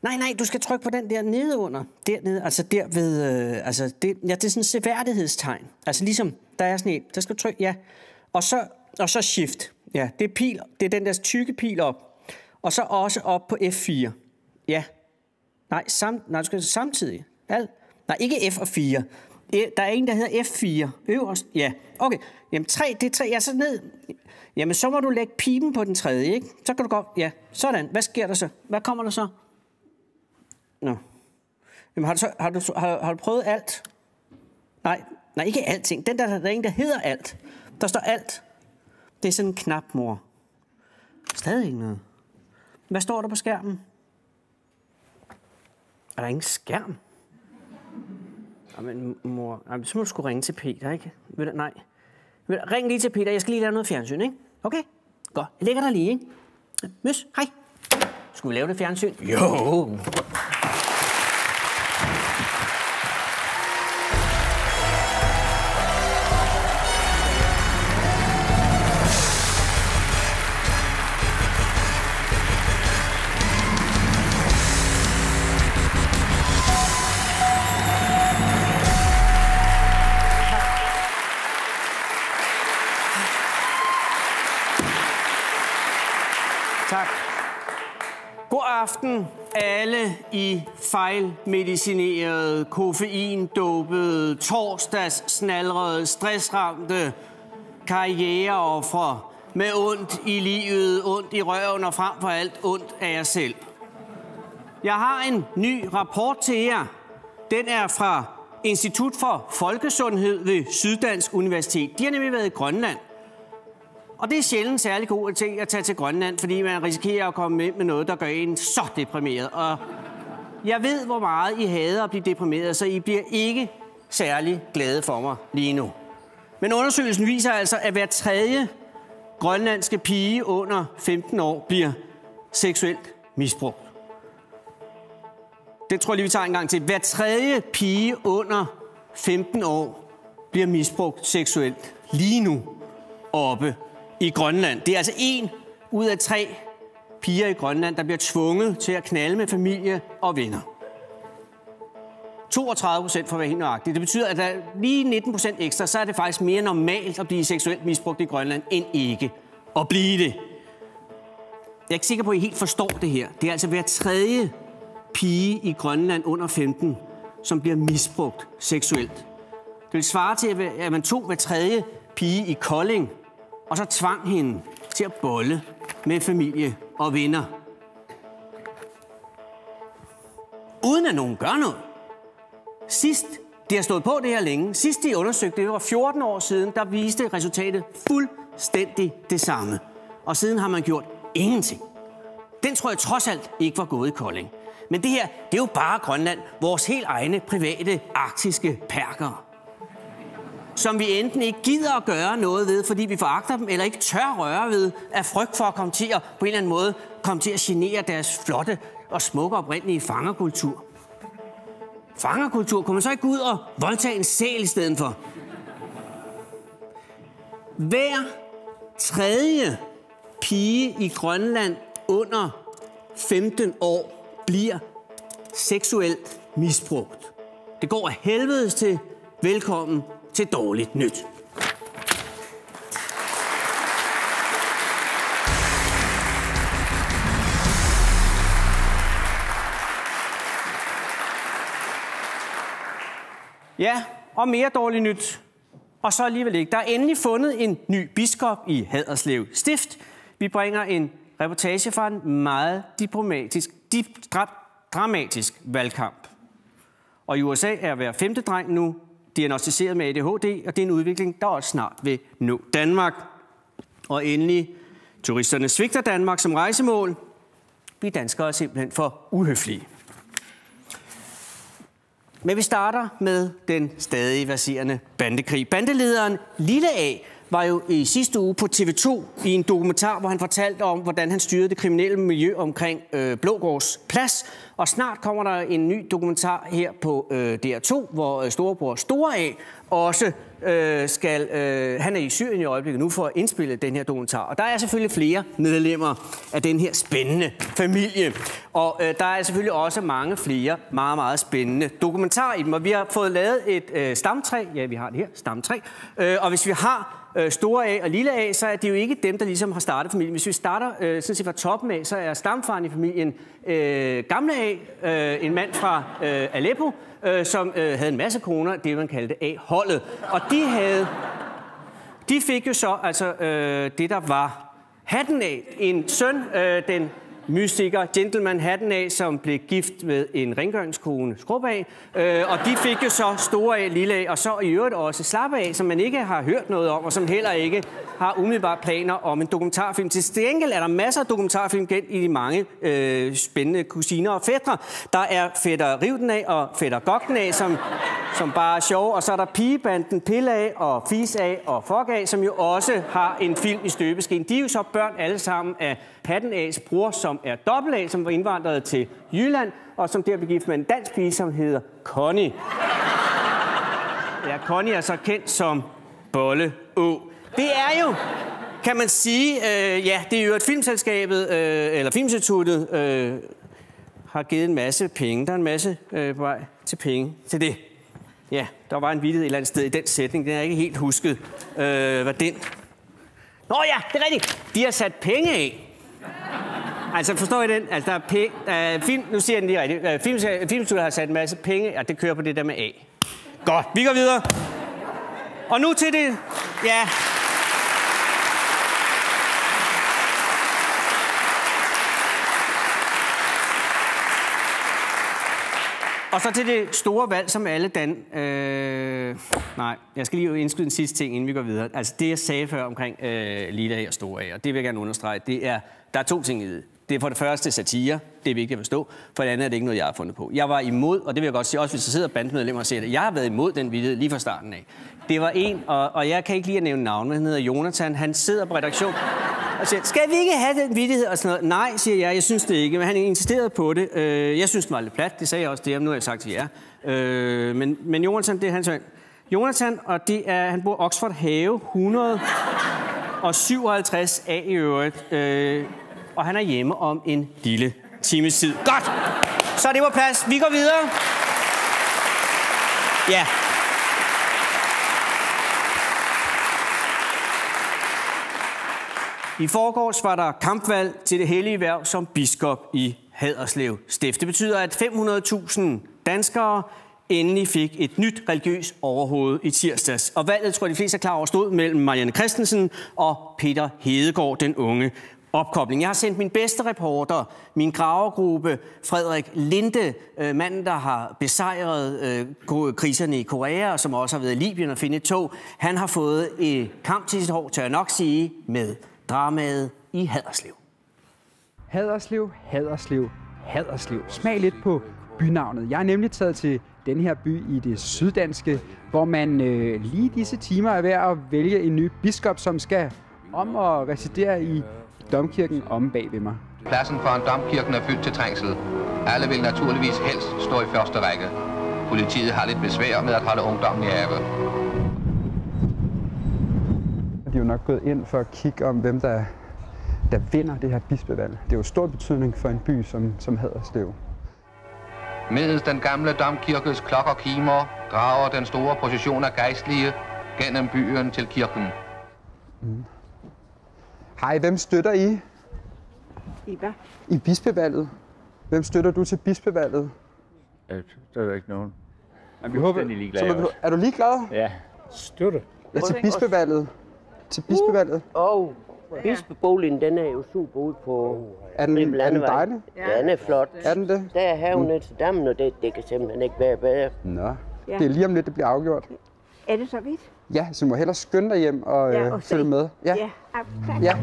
Nej, du skal trykke på den der nede under. Dernede, altså der ved... det er sådan et seværdighedstegn. Altså ligesom, der er sådan en, der skal du trykke, ja. Og så shift. Ja, det er pil, det er den der tykke pil op. Og så også op på F4. Ja. Nej, du skal samtidig. Nej, ikke F og 4. Der er en, der hedder F4. Øverst. Ja, okay. Jamen 3, det er 3. Ja, så ned. Jamen, så må du lægge pipen på den tredje, ikke? Så kan du gå... Ja, sådan. Hvad sker der så? Hvad kommer der så? Nå. Jamen, har du prøvet alt? Nej, ikke alting. Der er en, der hedder alt. Der står alt. Det er sådan en knap, mor. Stadig ikke noget. Hvad står der på skærmen? Er der ingen skærm? Jamen, mor... Jamen, så må du sgu ringe til Peter, ikke? Nej. Ring lige til Peter. Jeg skal lige lave noget fjernsyn, ikke? Okay? Godt. Jeg lægger dig lige, ikke? Møs, hej. Skulle vi lave det fjernsyn? Jo. Tak. God aften, alle I fejlmedicinerede, koffeindåbede, torsdagssnalrede, stressramte karriereofre med ondt i livet, ondt i røven og frem for alt ondt af jer selv. Jeg har en ny rapport til jer. Den er fra Institut for Folkesundhed ved Syddansk Universitet. De har nemlig været i Grønland. Og det er sjældent særlig god ting at tage til Grønland, fordi man risikerer at komme med noget, der gør en så deprimeret. Og jeg ved, hvor meget I hader at blive deprimeret, så I bliver ikke særlig glade for mig lige nu. Men undersøgelsen viser altså, at hver tredje grønlandske pige under 15 år bliver seksuelt misbrugt. Det tror jeg lige, vi tager en gang til. Hver tredje pige under 15 år bliver misbrugt seksuelt lige nu oppe i Grønland. Det er altså 1 ud af 3 piger i Grønland, der bliver tvunget til at knalde med familie og venner. 32% for at være helt nøjagtig. Det betyder, at der er lige 19% ekstra, så er det faktisk mere normalt at blive seksuelt misbrugt i Grønland, end ikke at blive det. Jeg er ikke sikker på, at I helt forstår det her. Det er altså hver tredje pige i Grønland under 15, som bliver misbrugt seksuelt. Det vil svare til, at man tog hver tredje pige i Kolding, og så tvang hende til at bolle med familie og venner. Uden at nogen gør noget. Sidst, de har stået på det her længe, sidst de undersøgte, det var 14 år siden, der viste resultatet fuldstændig det samme. Og siden har man gjort ingenting. Den tror jeg trods alt ikke var gået i Kolding. Men det her, det er jo bare Grønland, vores helt egne private arktiske perkere, som vi enten ikke gider at gøre noget ved, fordi vi foragter dem, eller ikke tør røre ved, af frygt for at komme til at, på en eller anden måde, komme til at genere deres flotte og smukke oprindelige fangerkultur. Fangerkultur, kunne man så ikke gå ud og voldtage en sæl i stedet for? Hver tredje pige i Grønland under 15 år bliver seksuelt misbrugt. Det går af helvedes til. Velkommen til dårligt nyt. Ja, og mere dårligt nyt. Og så alligevel ikke. Der er endelig fundet en ny biskop i Haderslev Stift. Vi bringer en reportage fra en meget dramatisk valgkamp. Og i USA er hver 5. dreng nu diagnosticeret med ADHD, og det er en udvikling, der også snart vil nå Danmark. Og endelig, turisterne svigter Danmark som rejsemål. Vi danskere er simpelthen for uhøflige. Men vi starter med den stadig verserende bandekrig. Bandelederen Lille A var jo i sidste uge på TV2 i en dokumentar, hvor han fortalte om, hvordan han styrede det kriminelle miljø omkring Blågårds Plads. Og snart kommer der en ny dokumentar her på DR2, hvor storebror Store A også han er i Syrien i øjeblikket nu for at indspille den her dokumentar. Og der er selvfølgelig flere medlemmer af den her spændende familie. Og der er selvfølgelig også mange flere meget, meget spændende dokumentarer i dem. Og vi har fået lavet et stamtræ. Ja, vi har det her, stamtræ. Og hvis vi har store A og lille A, så er det jo ikke dem, der ligesom har startet familien. Hvis vi starter sådan set fra toppen af, så er stamfaren i familien gamle A, en mand fra Aleppo, som havde en masse koner, det man kaldte A-holdet. Og de fik jo så altså det, der var hatten af. En søn, den mystiker gentleman hatten af, som blev gift med en rengøringskone skrub af. Og de fik jo så store A, lille A, og så i øvrigt også slappe af, som man ikke har hørt noget om, og som heller ikke har umiddelbart planer om en dokumentarfilm. Til gengæld er der masser af dokumentarfilm gennem i de mange spændende kusiner og fætre. Der er fætter Rivden af og fætter Gogten af, som bare er sjove. Og så er der Pigebanden Pille af og Fis af og Fok af, som jo også har en film i støbeskeen. De er jo så børn alle sammen af Hatten A's bror, som er dobbelt A, som var indvandret til Jylland, og som der blev gift med en dansk pige, som hedder Connie. Ja, Connie er så kendt som Bolle Å. Det er jo, kan man sige, ja, det er jo et filmselskabet, eller Filminstituttet, har givet en masse penge. Der er en masse på vej til penge til det. Ja, der var en vittighed et eller andet sted i den sætning. Den er ikke helt husket, hvad den... Nå ja, det er rigtigt. De har sat penge af. Altså, forstår I den? Altså, der er penge... nu siger jeg den lige rigtigt. Filminstituttet har sat en masse penge, og det kører på det der med A. Godt, vi går videre. Og nu til det... Ja... Og så til det store valg, som alle nej, jeg skal lige indskyde en sidste ting, inden vi går videre. Altså det, jeg sagde før omkring lille A og store A, og det vil jeg gerne understrege, der er to ting i det. Det er for det første satire, det er vigtigt at forstå. For det andet er det ikke noget, jeg har fundet på. Jeg var imod, og det vil jeg godt sige, også hvis der sidder bandmedlemmer og siger det, jeg har været imod den vittighed lige fra starten af. Det var en, og jeg kan ikke lige at nævne navn, men han hedder Jonathan, han sidder på redaktion og siger, skal vi ikke have den vittighed og sådan noget? Nej, siger jeg synes det ikke, men han insisterede på det. Jeg synes, det var lidt plat, det sagde jeg også det, nu har jeg sagt til jer. Men Jonathan, det er hans søn. Jonathan, og han bor i Oxford Have, 157 A i øvrigt. Og han er hjemme om en lille times tid. Godt! Så det var plads. Vi går videre. Ja. I forgårs var der kampvalg til det hellige hverv som biskop i Haderslev Stift. Det betyder, at 500.000 danskere endelig fik et nyt religiøst overhoved i tirsdags. Og valget, tror jeg, de fleste er klar over, stod mellem Marianne Christensen og Peter Hedegaard, den unge opkobling. Jeg har sendt min bedste reporter, min gravergruppe, Frederik Linde, manden, der har besejret kriserne i Korea, og som også har været i Libyen og finde et tog. Han har fået et kamp til sit hår, tør jeg nok sige, med dramaet i Haderslev. Haderslev, Haderslev, Haderslev. Smag lidt på bynavnet. Jeg er nemlig taget til den her by i det syddanske, hvor man lige disse timer er ved at vælge en ny biskop, som skal om at residere i domkirken om bag ved mig. Pladsen foran domkirken er fyldt til trængsel. Alle vil naturligvis helst stå i første række. Politiet har lidt besvær med at holde ungdommen i ave. De er jo nok gået ind for at kigge om, hvem der vinder det her bispevalg. Det er jo stor betydning for en by som Haderslev. Medens den gamle domkirkes klokker kimer, drager den store procession af gejstlige gennem byen til kirken. Hej, hvem støtter I? I hvad? I bispevalget. Hvem støtter du til bispevalget? Jeg støtter ikke nogen. Men vi håber, er du ligeglad? Ja. Støtte? Ja, til bispevalget. Til bispevalget. Bispeboligen, den er jo super ude på... Er den dejlig? Ja, den er flot. Er den det? Der er haven ned til dammen, og det kan simpelthen ikke være bedre. Nå, ja. Det er lige om lidt, det bliver afgjort. Er det så vidt? Ja, så du må hellere skynde dig hjem og følge med. Ja. Ja.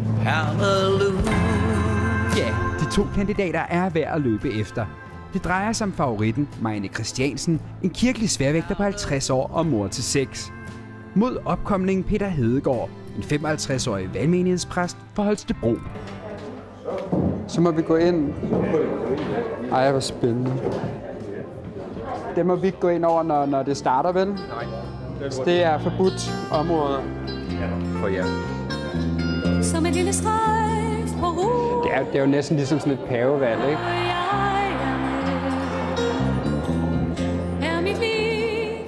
Ja, de to kandidater er værd at løbe efter. Det drejer sig om favoritten, Marianne Christiansen, en kirkelig sværvægter på 50 år og mor til 6. Mod opkomlingen Peter Hedegaard, en 55-årig valgmenighedspræst for Holstebro. Så må vi gå ind. Ej, hvor spændende. Det må vi ikke gå ind over, når det starter, vel? Nej. Det er forbudt område. For jer. Som en lille streg på ro. Det er jo næsten ligesom sådan et pavevalg, ikke?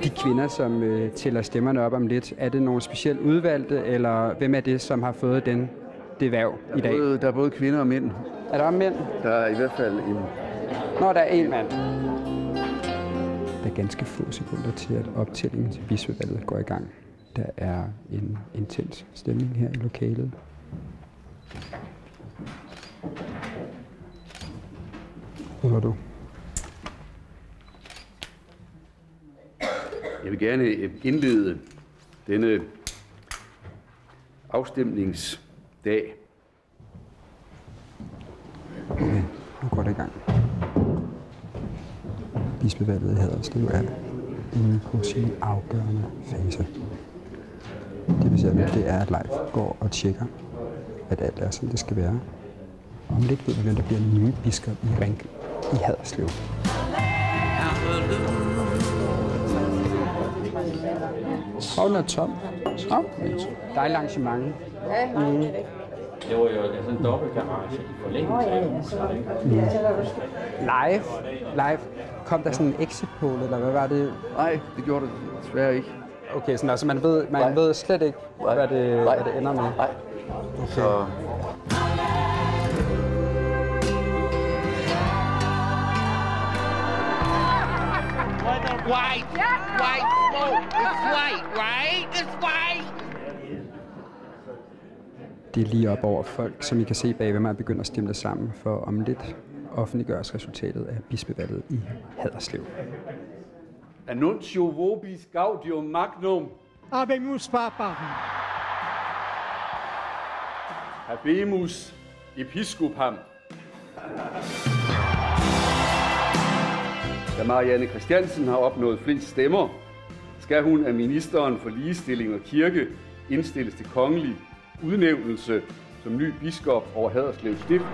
De kvinder, som tæller stemmerne op om lidt, er det nogle specielt udvalgte, eller hvem er det, som har fået det værv i dag? Der er både kvinder og mænd. Er der mænd? Der er i hvert fald en... Nå, der er en mand. Der er ganske få sekunder til, at optællingen til bispevalget går i gang. Der er en intens stemning her i lokalet. Hvad du? Jeg vil gerne indlede denne afstemningsdag. Okay, nu går det i gang. Bispevalget i Haderslev er inde på sin afgørende fase. Det vil sige, at det er, at Leif går og tjekker, at alt er, som det skal være. Om lidt ved vi, hvem der bliver en ny biskop i Ring i Haderslev. Og den er tom. Dejligt arrangement. Det var jo sådan en dobbeltgarage i forlængelse af. Live. Kom der sådan en exit poll, eller hvad var det? Nej, det gjorde det desværre ikke. Okay, så altså man ved slet ikke, hvad det ender med? Nej. Okay. Så... White smoke. It's white, right? It's white. Det er lige op over folk, som I kan se bagved mig, begynder at stemme sammen, for om lidt offentliggøres resultatet af bispevalget i Haderslev. Annuncio vobis gaudium magnum. Habemus papam. Habemus episcopam. Da Marianne Christiansen har opnået flest stemmer, skal hun af ministeren for ligestilling og kirke indstilles til kongelig udnævnelse som ny biskop over Haderslev Stift.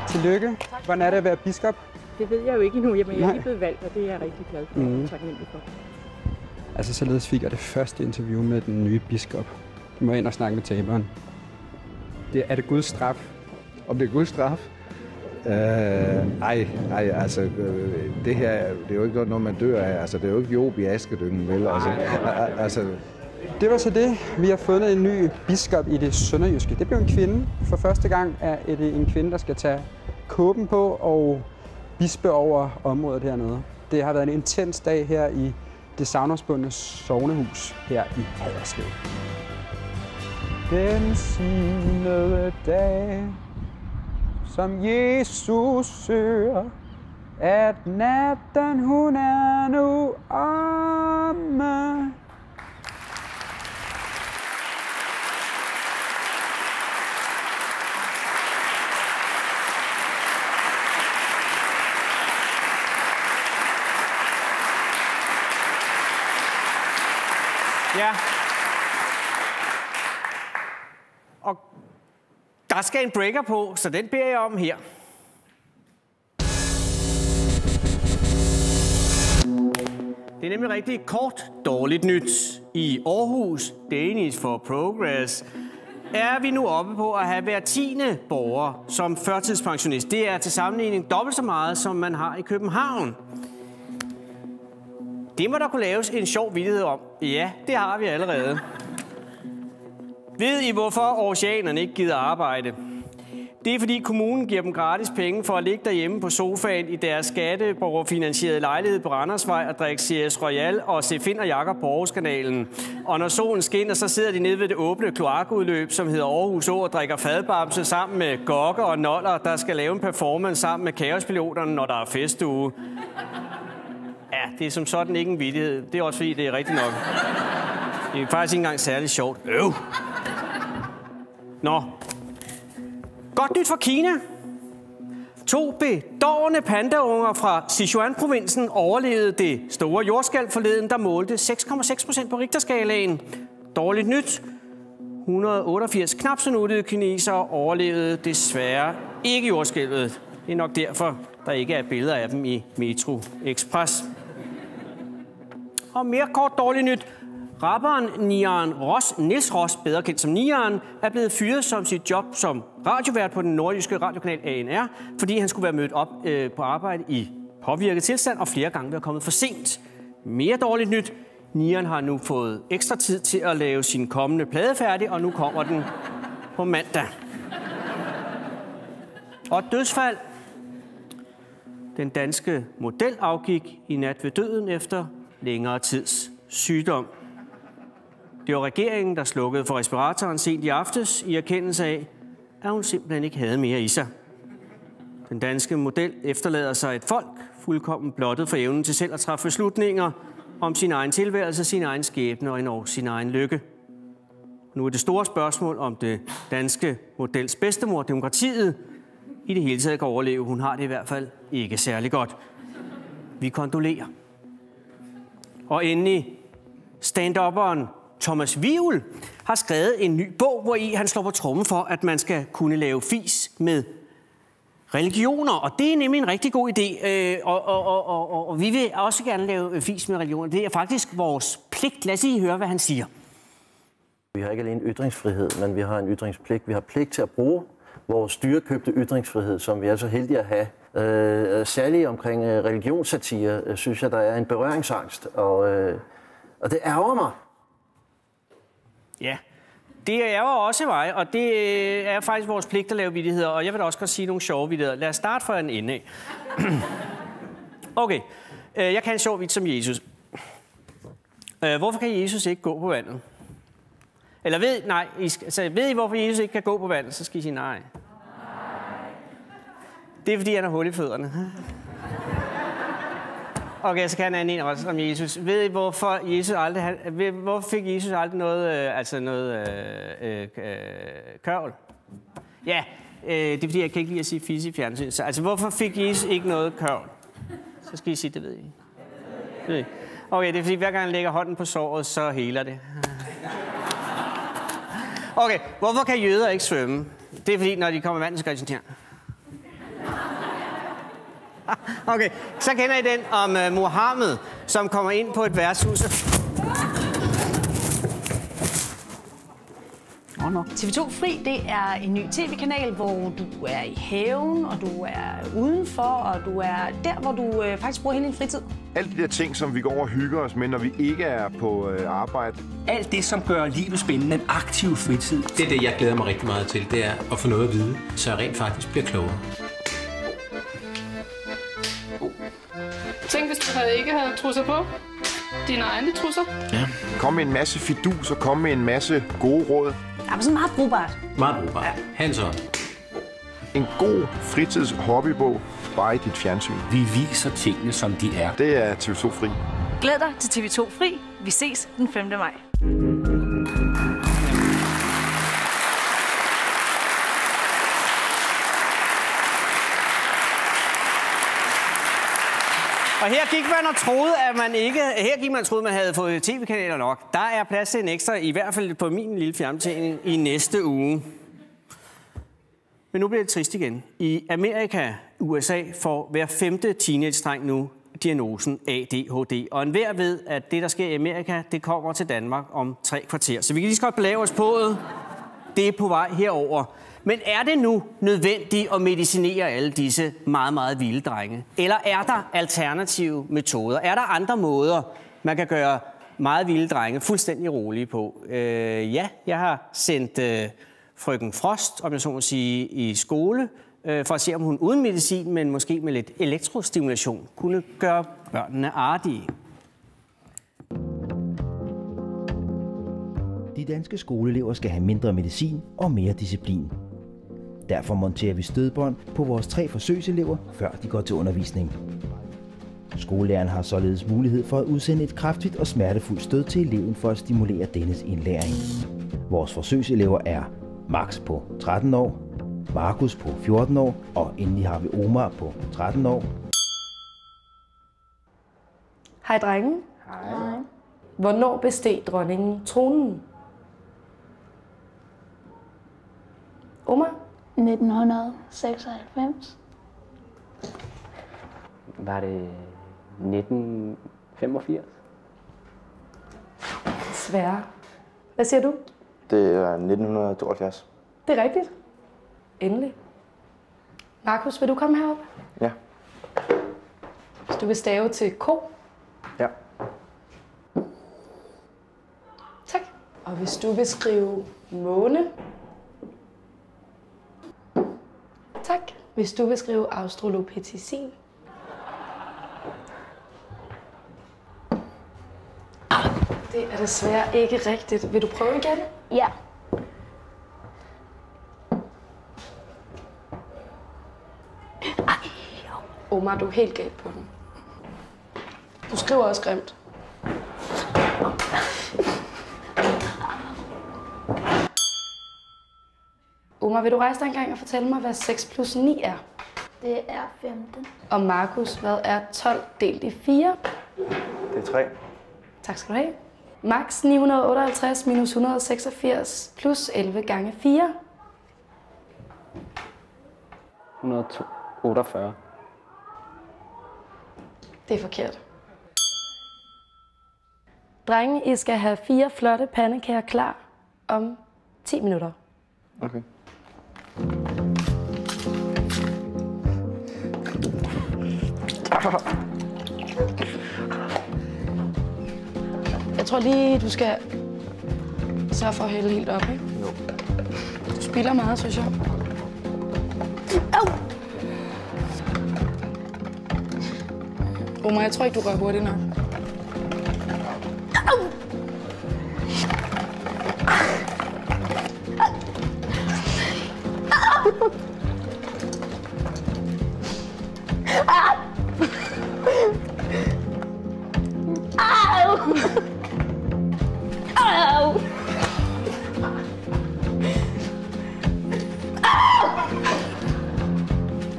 Tillykke. Hvordan er det at være biskop? Det ved jeg jo ikke endnu, men jeg er lige blevet valgt, og det er jeg rigtig glad for og taknemmelig for. Altså således fik jeg det første interview med den nye biskop. Du må ind og snakke med taberen. Er det Guds straf? Om det er Guds straf? Altså, det her, det er jo ikke noget, man dør af. Altså, det er jo ikke Job i askedyngen, vel? Altså. Det var så det. Vi har fundet en ny biskop i det sønderjyske. Det blev en kvinde. For første gang er det en kvinde, der skal tage kåben på og bispe over området hernede. Det har været en intens dag her i det savnomsbundne sognehus her i Haderslev. Den 10. dag, som Jesus søger, at natten hun er nu omme. Ja. Og der skal en breaker på, så den beder jeg om her. Det er nemlig rigtig kort dårligt nyt. I Aarhus, Danish for Progress, er vi nu oppe på at have hver 10. borger som førtidspensionist. Det er til sammenligning dobbelt så meget, som man har i København. Det må der kunne laves en sjov vittighed om. Ja, det har vi allerede. Ved I, hvorfor aarhusianerne ikke gider arbejde? Det er, fordi kommunen giver dem gratis penge for at ligge derhjemme på sofaen i deres skatteborgerfinansierede lejlighed på Randersvej og drikke CS Royal og se Finn og Jakob på Aarhuskanalen. Og når solen skinner, så sidder de nede ved det åbne kloakudløb, som hedder Aarhus Å, og drikker fadbamse sammen med gokker og noller, der skal lave en performance sammen med kaospiloterne, når der er festuge. Ja, det er som sådan ikke en vittighed. Det er også fordi, det er rigtigt nok. Det er faktisk ikke engang særlig sjovt. Nå. Godt nyt fra Kina. 2 bedårende pandaunger fra Sichuan-provinsen overlevede det store jordskælv forleden, der målte 6,6% på Richterskalaen. Dårligt nyt. 188 knap så nuttede kinesere overlevede desværre ikke jordskælvet. Det er nok derfor, der ikke er billeder af dem i Metro Express. Og mere kort dårligt nyt. Rapperen Niels Ross, bedre kendt som Niaren, er blevet fyret som sit job som radiovært på den nordjyske radiokanal ANR, fordi han skulle være mødt op på arbejde i påvirket tilstand og flere gange være kommet for sent. Mere dårligt nyt. Niaren har nu fået ekstra tid til at lave sin kommende plade færdig, og nu kommer den på mandag. Og dødsfald. Den danske model afgik i nat ved døden efter længere tids sygdom. Det var regeringen, der slukkede for respiratoren sent i aftes i erkendelse af, at hun simpelthen ikke havde mere i sig. Den danske model efterlader sig et folk fuldkommen blottet for evnen til selv at træffe beslutninger om sin egen tilværelse, sin egen skæbne og endnu sin egen lykke. Nu er det store spørgsmål om det danske models bedstemor, demokratiet, i det hele taget kan overleve. Hun har det i hvert fald ikke særlig godt. Vi kondolerer. Og endelig stand-upperen Thomas Wivel har skrevet en ny bog, hvor han slår på trommen for, at man skal kunne lave fis med religioner. Og det er nemlig en rigtig god idé. Og vi vil også gerne lave fis med religioner. Det er faktisk vores pligt. Lad os lige høre, hvad han siger. Vi har ikke alene ytringsfrihed, men vi har en ytringspligt. Vi har pligt til at bruge vores dyrekøbte ytringsfrihed, som vi er så heldige at have. Særligt omkring religionssatire, synes jeg, der er en berøringsangst. Og det ærger mig. Ja, det ærger også mig, og det er faktisk vores pligt at lave vittigheder. Og jeg vil da også godt sige nogle sjove vittigheder. Lad os starte fra en ende af. Okay, jeg kan en sjov vits som Jesus. Hvorfor kan Jesus ikke gå på vandet? Eller ved I, hvorfor Jesus ikke kan gå på vandet? Så skal I sige nej. Det er, fordi han har hul i fødderne. Okay, så kan han en også om Jesus. Ved I, hvorfor fik Jesus aldrig noget, kørvel? Ja, det er, fordi jeg kan ikke lide at sige fisse i fjernsyn. Så, hvorfor fik Jesus ikke noget kørvel? Så skal I sige, det ved I. Det ved I. Okay, det er, fordi hver gang han lægger hånden på såret, så heler det. Okay, hvorfor kan jøder ikke svømme? Det er, fordi når de kommer i vand, så gør de sådan her. Okay, så kender I den om Mohammed, som kommer ind på et værtshus. TV2 Fri, det er en ny tv-kanal, hvor du er i haven, og du er udenfor, og du er der, hvor du faktisk bruger hele din fritid. Alle de der ting, som vi går og hygger os med, når vi ikke er på arbejde. Alt det, som gør livet spændende, en aktiv fritid. Det er det, jeg glæder mig rigtig meget til, det er at få noget at vide, så jeg rent faktisk bliver klogere. Tænk, hvis du ikke havde trusser på. Dine egne trusser. Ja. Kom med en masse fidus og kom med en masse gode råd. Ja, men sådan meget brugbart. Meget brugbart. Ja. Hands on. En god fritidshobybog, bare i dit fjernsyn. Vi viser tingene, som de er. Det er TV2 Fri. Glæd dig til TV2 Fri. Vi ses den 5. maj. Og her gik man og troede, at man havde fået tv-kanaler nok. Der er plads til en ekstra, i hvert fald på min lille fjernbetjening, i næste uge. Men nu bliver det trist igen. I Amerika, USA, får hver 5. teenage-dreng nu diagnosen ADHD. Og enhver ved, at det, der sker i Amerika, det kommer til Danmark om 3 kvarter. Så vi kan lige så godt belave os på det. Det er på vej herover. Men er det nu nødvendigt at medicinere alle disse meget, meget vilde drenge? Eller er der alternative metoder? Er der andre måder, man kan gøre meget vilde drenge fuldstændig rolige på? Ja, jeg har sendt frøken Frost, om jeg så må sige, i skole, for at se, om hun uden medicin, men måske med lidt elektrostimulation, kunne gøre børnene artige. De danske skoleelever skal have mindre medicin og mere disciplin. Derfor monterer vi stødbånd på vores 3 forsøgselever, før de går til undervisning. Skolelæreren har således mulighed for at udsende et kraftigt og smertefuldt stød til eleven for at stimulere dennes indlæring. Vores forsøgselever er Max på 13 år, Markus på 14 år, og endelig har vi Omar på 13 år. Hej drenge. Hej. Hvornår besteg dronningen tronen? Omar? 1996. Var det 1985? Sværere. Hvad siger du? Det er 1972. Det er rigtigt. Endelig. Markus, vil du komme herop? Ja. Hvis du vil stave til ko. Ja. Tak. Og hvis du vil skrive måne. Tak. Hvis du vil skrive australopithecin. Det er desværre ikke rigtigt. Vil du prøve igen? Ja. Omar, du er helt galt på den. Du skriver også grimt. Omar, vil du rejse dig en gang og fortælle mig, hvad 6 plus 9 er? Det er 15. Og Markus, hvad er 12 delt i 4? Det er 3. Tak skal du have. Max 958 minus 186 plus 11 gange 4. 148. Det er forkert. Drenge, I skal have 4 flotte pandekager klar om 10 minutter. Okay. Jeg tror lige, du skal sørge for at hælde helt op, ikke? Jo. Du spilder meget, synes jeg. Omar, jeg tror ikke, du rører hurtigt nok.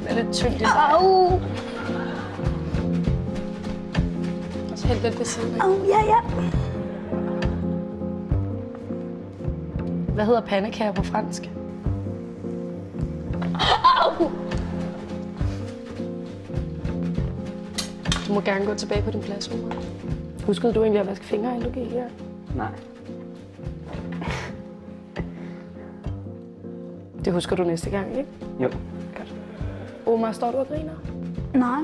Det er lidt tyndt i dig. Og så helt lidt ved siden af. Ja. Hvad hedder pandekager på fransk? Du må gerne gå tilbage på din plads, Omar. Huskede du egentlig at vaske fingre, inden du gik her? Nej. Det husker du næste gang, ikke? Jo. Godt. Omar, står du og griner? Nej.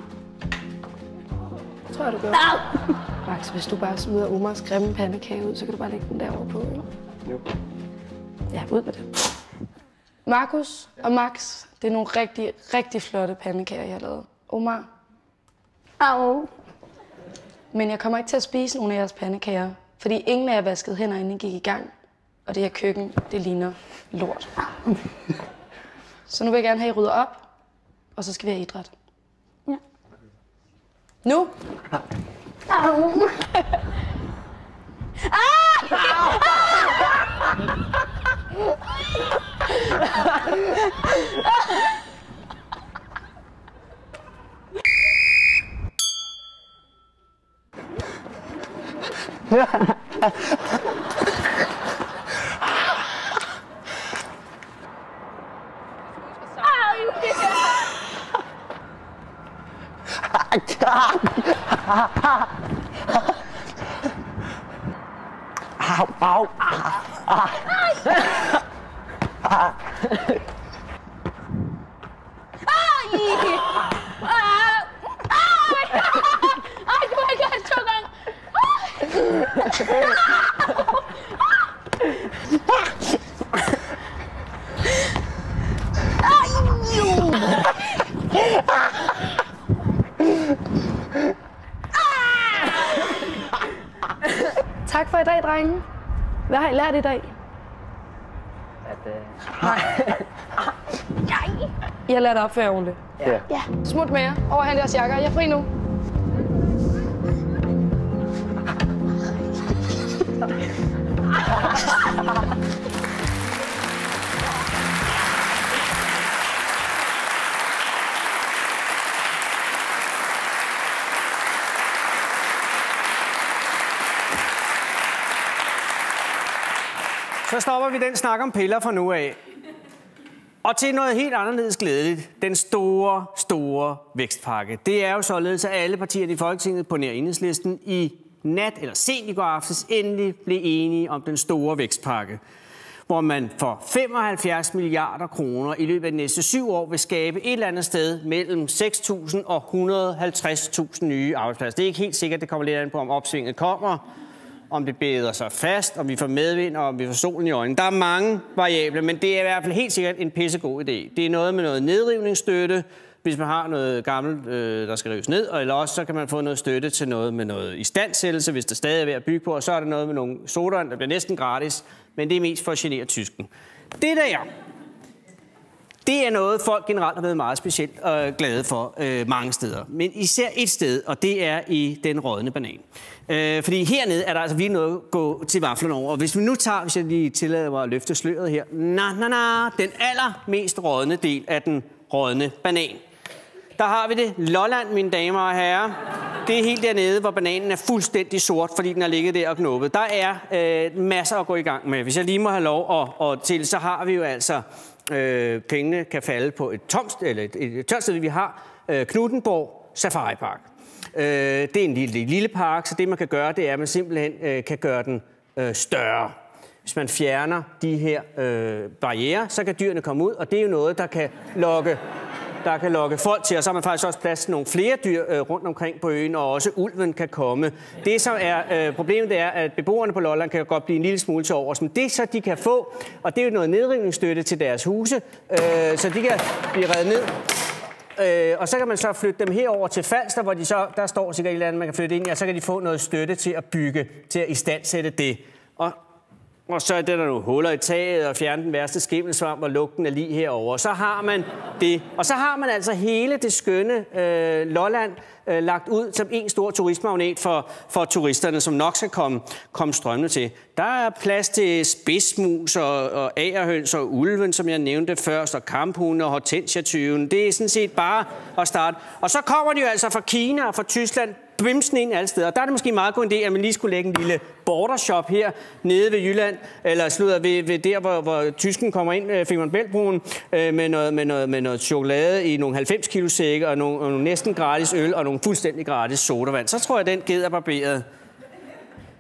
Det tror jeg, du gør. Max, hvis du bare smider Omars grimme pandekage ud, så kan du bare lægge den derovre på, ikke? Jo. Ja, ud med det. Markus og Max, det er nogle rigtig, rigtig flotte pandekager, jeg har lavet. Omar. Au. Men jeg kommer ikke til at spise nogle af jeres pandekager, fordi ingen af jer vaskede hænder, inden I gik i gang. Og det her køkken, det ligner lort. Så nu vil jeg gerne have, I rydder op, og så skal vi have idræt. Ja. Nu! Au. Au. Tak for i dag, drenge. Hvad har I lært i dag? I har lært at opføre ordentligt. Ja. Smut med jer. Overhand jeres jakker. Jeg er fri nu. Så stopper vi den snak om piller fra nu af. Og til noget helt anderledes glædeligt. Den store vækstpakke. Det er jo således, at alle partierne i Folketinget på nær Enhedslisten i nat eller sent i går aftes endelig blev enige om den store vækstpakke, hvor man for 75 milliarder kroner i løbet af de næste 7 år vil skabe et eller andet sted mellem 6.000 og 150.000 nye arbejdspladser. Det er ikke helt sikkert, det kommer lidt an på, om opsvinget kommer, om det beder sig fast, om vi får medvind, og om vi får solen i øjnene. Der er mange variabler, men det er i hvert fald helt sikkert en pissegod idé. Det er noget med noget nedrivningsstøtte, hvis man har noget gammelt, der skal rives ned, eller også så kan man få noget støtte til noget med noget istandsættelse, hvis der stadig er ved at bygge på, og så er der noget med nogle sodavand, der bliver næsten gratis, men det er mest for at genere tysken. Det er noget, folk generelt har været meget specielt glade for mange steder. Men især et sted, og det er i den rådne banan. Fordi hernede er der altså virkelig noget at gå til vaflerne over. Og hvis vi nu tager, hvis jeg lige tillader mig at løfte sløret her, den allermest rådne del af den rådne banan. Der har vi det. Lolland, mine damer og herrer. Det er helt dernede, hvor bananen er fuldstændig sort, fordi den har ligget der og knuppet. Der er masser at gå i gang med. Hvis jeg lige må have lov at til, så har vi jo altså... pengene kan falde på et tørt sted, vi har Knuthenborg Safari Park. Det er en lille park, så det man kan gøre, det er, at man simpelthen kan gøre den større. Hvis man fjerner de her barrierer, så kan dyrene komme ud, og det er jo noget, der kan lokke folk til, og så har man faktisk også plads til nogle flere dyr rundt omkring på øen, og også ulven kan komme. Det, som er problemet, det er, at beboerne på Lolland kan godt blive en lille smule til overs, men det, så de kan få, og det er jo noget nedrivningsstøtte til deres huse, så de kan blive revet ned. Og så kan man så flytte dem herover til Falster, hvor der står sikkert et eller andet, man kan flytte ind i, og så kan de få noget støtte til at bygge, til at istandsætte det. Og så er der nogle huller i taget og fjerne den værste skimmelsvamp, og lugten er lige herovre. Så har man det. Og så har man altså hele det skønne Lolland lagt ud som en stor turistmagnet for turisterne, som nok skal komme strømmende til. Der er plads til spidsmus og agerhøns og ulven, som jeg nævnte først, og kamphunde og hortensiatyven. Det er sådan set bare at starte. Og så kommer de jo altså fra Kina og fra Tyskland, bimsen ind alle steder. Og der er det måske en meget god idé, at man lige skulle lægge en lille bordershop her nede ved Jylland, eller ved der, hvor tysken kommer ind, Femern Bælt-broen, med noget chokolade i nogle 90 kilo sække, og nogle næsten gratis øl, og nogle fuldstændig gratis sodavand. Så tror jeg, den ged er barberet.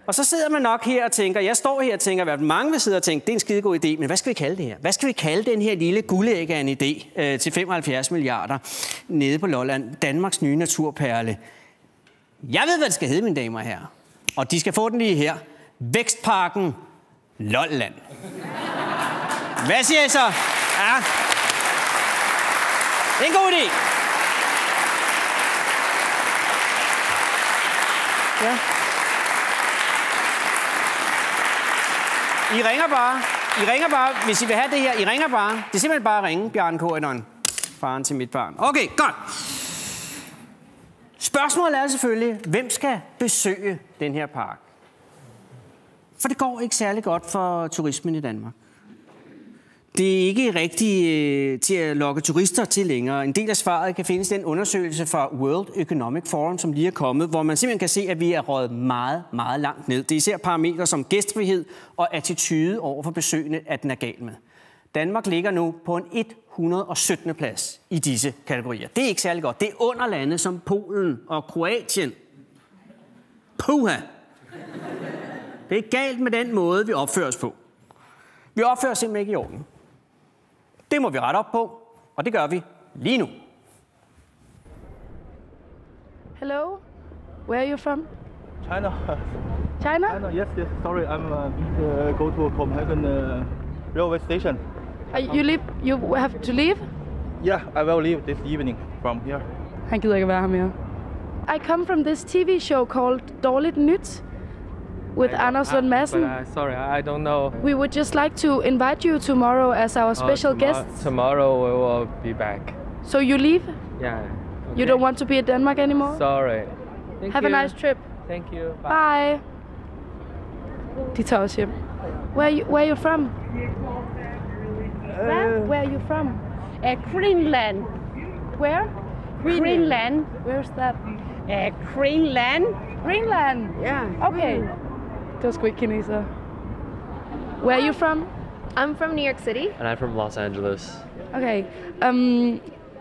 Og så sidder man nok her og tænker, jeg står her og tænker, at mange vil sidde og tænke, det er en skidegod idé, men hvad skal vi kalde det her? Hvad skal vi kalde den her lille guldæg af en idé til 75 milliarder nede på Lolland? Danmarks nye naturperle. Jeg ved, hvad det skal hedde, mine damer og herrer. Og de skal få den lige her. Vækstparken Lolland. Hvad siger I så? Ja. Det er en god idé. Ja. I ringer bare, hvis I vil have det her. I ringer bare. Det er simpelthen bare at ringe, Bjarne Corydon, faren til mit barn. Okay, godt. Spørgsmålet er selvfølgelig, hvem skal besøge den her park? For det går ikke særlig godt for turismen i Danmark. Det er ikke rigtigt til at lokke turister til længere. En del af svaret kan findes i den undersøgelse fra World Economic Forum, som lige er kommet, hvor man simpelthen kan se, at vi er røget meget, meget langt ned. Det er især parametre som gæstfrihed og attitude over for besøgende, at den er gal med. Danmark ligger nu på en 117. plads i disse kategorier. Det er ikke særlig godt. Det er under lande som Polen og Kroatien. Puha! Det er galt med den måde, vi opfører os på. Vi opfører os simpelthen ikke i orden. Det må vi rette op på, og det gør vi lige nu. Hello, where are you from? China. China? China, yes. Sorry, I'm go to Copenhagen railway station. You have to leave? Yeah, I will leave this evening from here. Han gider ikke være her mere. I come from this TV show called Dårligt Nyt with Anders Lund Madsen. Sorry, I don't know. We would just like to invite you tomorrow as our special guest. Tomorrow we will be back. So you leave? Yeah. Okay. You don't want to be in Denmark anymore? Sorry. Have a nice trip. Thank you. Bye. De tager også hjem. Where are you from? Where are you from? Greenland. Where? Greenland. Where's that? Greenland. Greenland? Yeah. Okay. Det var sgu ikke kineser. Where are you from? I'm from New York City. And I'm from Los Angeles. Okay.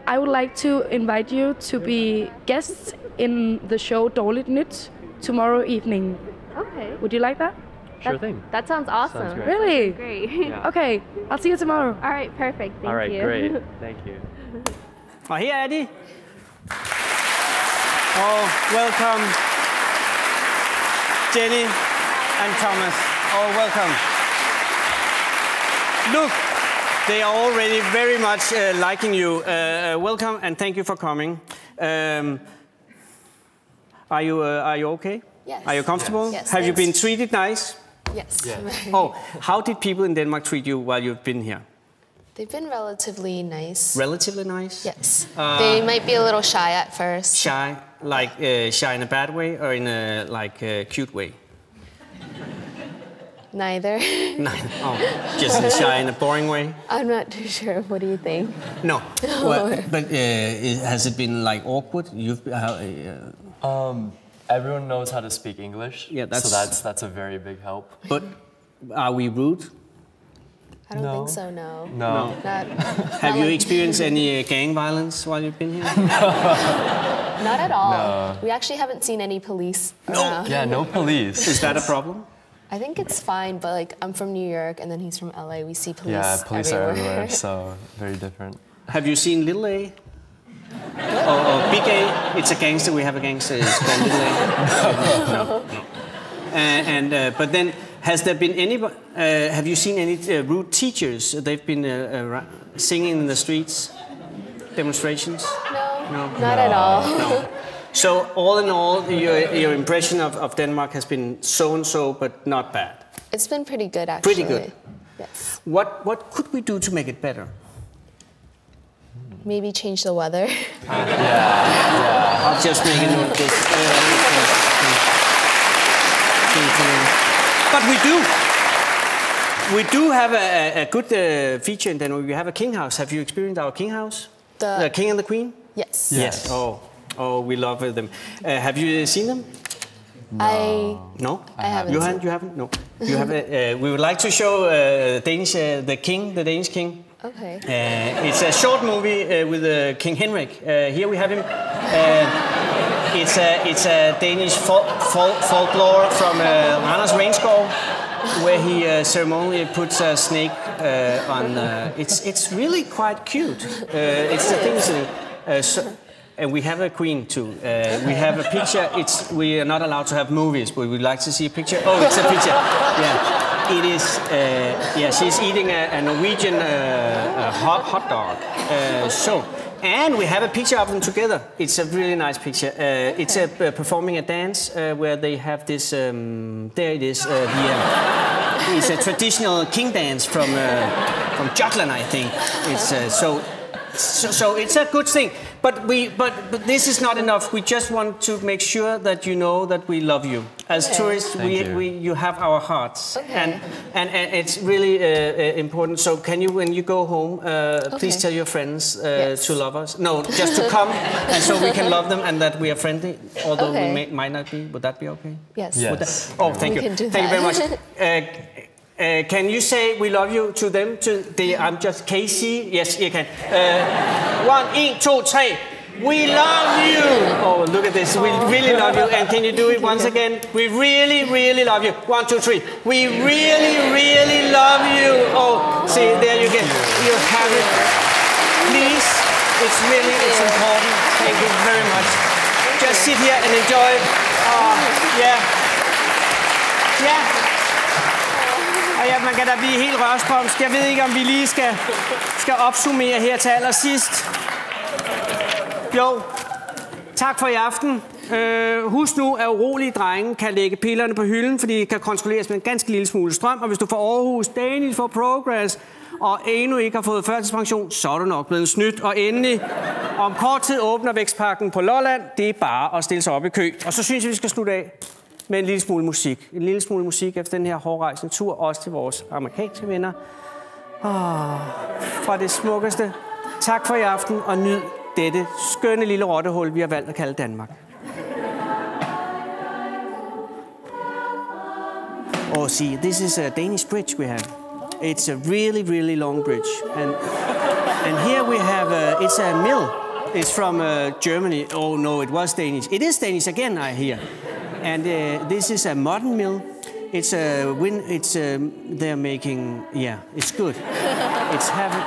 I would like to invite you to be guests in the show Dårligt Nyt tomorrow evening. Okay. Would you like that? Sure thing. That sounds awesome. Sounds great. Really? Great. Yeah. Okay. I'll see you tomorrow. All right, perfect. Thank you. All right, great. Thank you. Og her er de. Oh, welcome, Jenny and Thomas. Oh, welcome. Look, they are already very much liking you. Welcome and thank you for coming. Are you okay? Yes. Are you comfortable? Yes, Have you been thanks. treated nice? Yes. Oh, how did people in Denmark treat you while you've been here? They've been relatively nice. Relatively nice? Yes. They might be a little shy at first. Shy? Like shy in a bad way or in a cute way? Neither. Neither. Oh, just shy in a boring way? I'm not too sure. What do you think? No. Well, but has it been like awkward? Everyone knows how to speak English. Yeah, so that's a very big help. But are we rude? I don't think so, no. No. Have you experienced any gang violence while you've been here? Not at all. No. We actually haven't seen any police around. Yeah, no police. Is that a problem? I think it's fine, but like I'm from New York and then he's from LA. We see police Yeah, police everywhere. are everywhere, so very different. Have you seen Little A? Or Big A? It's a gangster. We have a gangster. It's called Little A. No. But then, has there been any? Have you seen any rude teachers? They've been singing in the streets, demonstrations. No, not at all. No. So all in all, your impression of Denmark has been so-and-so, but not bad. It's been pretty good, actually. Pretty good. Yes. What could we do to make it better? Maybe change the weather. I'll just make a note of this. But we do have a good feature in Denmark. We have a king house. Have you experienced our king house? The king and the queen? Yes. Yes. Oh, we love them. Have you seen them? No. I haven't. You haven't? No. You have. We would like to show the Danish king. Okay. It's a short movie with King Henrik. Here we have him. It's a Danish folklore from Randers Reinskov, where he ceremonially puts a snake on. It's really quite cute. It's the things. And we have a queen too. We have a picture. We are not allowed to have movies, but we'd like to see a picture. Oh, it's a picture. Yeah, it is. Yeah, she's eating a Norwegian hot dog. And we have a picture of them together. It's a really nice picture. It's performing a dance where they have this. There it is. It's a traditional king dance from Jutland, I think. It's So it's a good thing, but this is not enough. We just want to make sure that you know that we love you. As tourists, you have our hearts, and it's really important. So can you, when you go home, please tell your friends to love us? No, just to come, and so we can love them, and that we are friendly, although we might not be. Would that be okay? Yes. Oh, thank you. Thank you very much. Can you say we love you to them? I'm just Casey. Yes, you can. 1, 2, 3. We love you. Oh, look at this. We really love you. And can you do it once again? We really, really love you. 1, 2, 3. We really, really love you. Oh, see, there you get. You have it. Please, it's important. Thank you very much. Just sit here and enjoy it. Ja, man kan da blive helt rørstrømsk. Jeg ved ikke, om vi lige skal opsummere her til allersidst. Jo, tak for i aften. Husk nu, at urolige drenge kan lægge pillerne på hylden, fordi de kan kontrolleres med en ganske lille smule strøm. Og hvis du får Aarhus, Danish for Progress, og endnu ikke har fået førtidspension, så er du nok blevet snydt. Og endelig, om kort tid åbner Vækstparken på Lolland. Det er bare at stille sig op i kø. Og så synes jeg, vi skal slutte af med en lille smule musik. En lille smule musik efter den her hårdrejsende tur, også til vores amerikanske venner. Fra det smukkeste. Tak for i aften, og nyd dette skønne lille rottehul, vi har valgt at kalde Danmark. See, this is a Danish bridge we have. It's a really, really long bridge. And here we have, it's a mill. It's from Germany. Oh no, it was Danish. It is Danish again, I hear. And this is a modern mill. It's a they're making, yeah, it's good. It's having.